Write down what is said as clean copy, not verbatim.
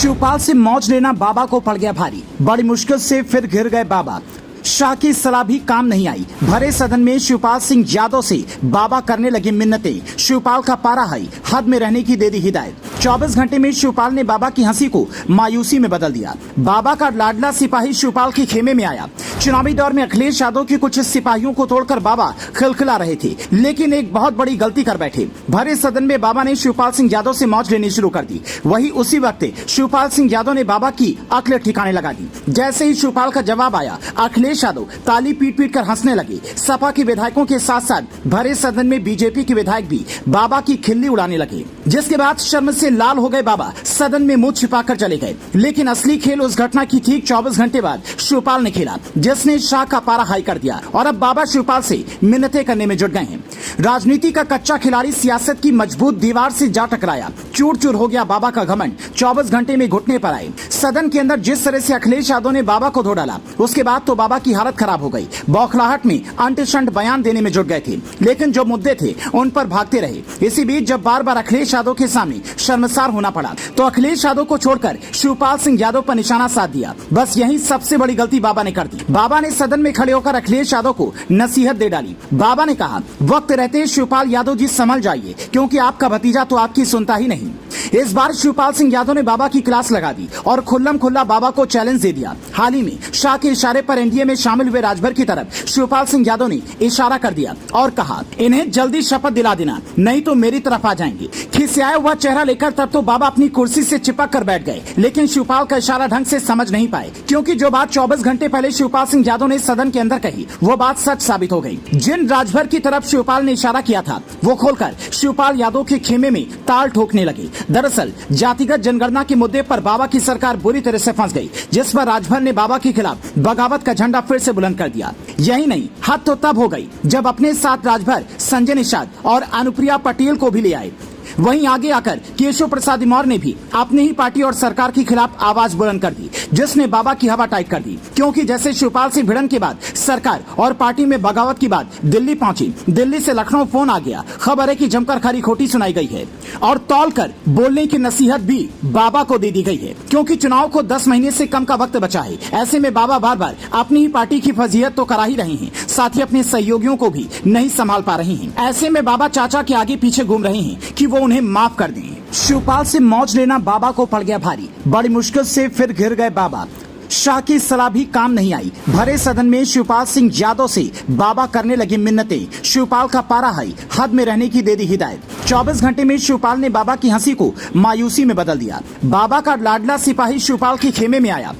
शिवपाल से मौज लेना बाबा को पड़ गया भारी। बड़ी मुश्किल से फिर घिर गए बाबा। शाह की सलाह भी काम नहीं आई। भरे सदन में शिवपाल सिंह यादव से बाबा करने लगे मिन्नतें। शिवपाल का पारा हाई, हद में रहने की दे दी हिदायत। 24 घंटे में शिवपाल ने बाबा की हंसी को मायूसी में बदल दिया। बाबा का लाडला सिपाही शिवपाल के खेमे में आया। चुनावी दौर में अखिलेश यादव के कुछ सिपाहियों को तोड़कर बाबा खिलखिला रहे थे, लेकिन एक बहुत बड़ी गलती कर बैठे। भरे सदन में बाबा ने शिवपाल सिंह यादव से मौज लेनी शुरू कर दी। वही उसी वक्त शिवपाल सिंह यादव ने बाबा की अकल ठिकाने लगा दी। जैसे ही शिवपाल का जवाब आया, अखिलेश यादव ताली पीट पीट कर हंसने लगे। सपा के विधायकों के साथ साथ भरे सदन में बीजेपी के विधायक भी बाबा की खिल्ली उड़ाने लगे, जिसके बाद शर्म से लाल हो गए बाबा। सदन में मुंह छिपाकर चले गए। लेकिन असली खेल उस घटना की ठीक 24 घंटे बाद शिवपाल ने खेला, जिसने शाह का पारा हाई कर दिया। और अब बाबा शिवपाल से मिन्नतें करने में जुट गए हैं। राजनीति का कच्चा खिलाड़ी सियासत की मजबूत दीवार से जा टकराया। चूर चूर हो गया बाबा का घमंड। 24 घंटे में घुटने पर आए। सदन के अंदर जिस तरह से अखिलेश यादव ने बाबा को धो डाला, उसके बाद तो बाबा की हालत खराब हो गई। बौखलाहट में अंट शंट बयान देने में जुट गए थे, लेकिन जो मुद्दे थे उन पर भागते रहे। इसी बीच जब बार बार अखिलेश यादव के सामने शर्मसार होना पड़ा, तो अखिलेश यादव को छोड़कर शिवपाल सिंह यादव पर निशाना साध दिया। बस यही सबसे बड़ी गलती बाबा ने कर दी। बाबा ने सदन में खड़े होकर अखिलेश यादव को नसीहत दे डाली। बाबा ने कहा, वक्त रहते शिवपाल यादव जी संभल जाइए, क्योंकि आपका भतीजा तो आपकी सुनता ही नहीं। इस बार शिवपाल सिंह यादव ने बाबा की क्लास लगा दी और खुल्लम खुल्ला बाबा को चैलेंज दे दिया। हाल ही में शाह के इशारे पर एनडीए में शामिल हुए राजभर की तरफ शिवपाल सिंह यादव ने इशारा कर दिया और कहा, इन्हें जल्दी शपथ दिला देना, नहीं तो मेरी तरफ आ जाएंगे। खिसियाया हुआ चेहरा लेकर तब तो बाबा अपनी कुर्सी से चिपक कर बैठ गए, लेकिन शिवपाल का इशारा ढंग से समझ नहीं पाए, क्योंकि जो बात 24 घंटे पहले शिवपाल सिंह यादव ने सदन के अंदर कही, वो बात सच साबित हो गई। जिन राजभर की तरफ शिवपाल ने इशारा किया था, वो खोलकर शिवपाल यादव के खेमे में ताल ठोकने लगे। दरअसल जातिगत जनगणना के मुद्दे पर बाबा की सरकार बुरी तरह से फंस गई, जिस पर राजभर ने बाबा के खिलाफ बगावत का झंडा फिर से बुलंद कर दिया। यही नहीं, हद तो तब हो गई जब अपने साथ राजभर संजय निषाद और अनुप्रिया पटेल को भी ले आए। वहीं आगे आकर केशव प्रसाद मौर्य ने भी अपनी ही पार्टी और सरकार के खिलाफ आवाज बुलंद कर दी, जिसने बाबा की हवा टाइट कर दी। क्योंकि जैसे शिवपाल से भिड़न के बाद सरकार और पार्टी में बगावत की बात दिल्ली पहुंची, दिल्ली से लखनऊ फोन आ गया। खबर है कि जमकर खरी खोटी सुनाई गई है और तौल कर बोलने की नसीहत भी बाबा को दे दी गई है, क्योंकि चुनाव को 10 महीने से कम का वक्त बचा है। ऐसे में बाबा बार बार अपनी ही पार्टी की फजीहत तो करा ही रहे हैं, साथ ही अपने सहयोगियों को भी नहीं संभाल पा रहे हैं। ऐसे में बाबा चाचा के आगे पीछे घूम रहे हैं कि वो उन्हें माफ कर दें। शिवपाल से मौज लेना बाबा को पड़ गया भारी। बड़ी मुश्किल से फिर घिर गए बाबा। शाह की सलाह भी काम नहीं आई। भरे सदन में शिवपाल सिंह यादव से बाबा करने लगे मिन्नतें। शिवपाल का पारा हाई, हद में रहने की दे दी हिदायत। 24 घंटे में शिवपाल ने बाबा की हंसी को मायूसी में बदल दिया। बाबा का लाडला सिपाही शिवपाल के खेमे में आया।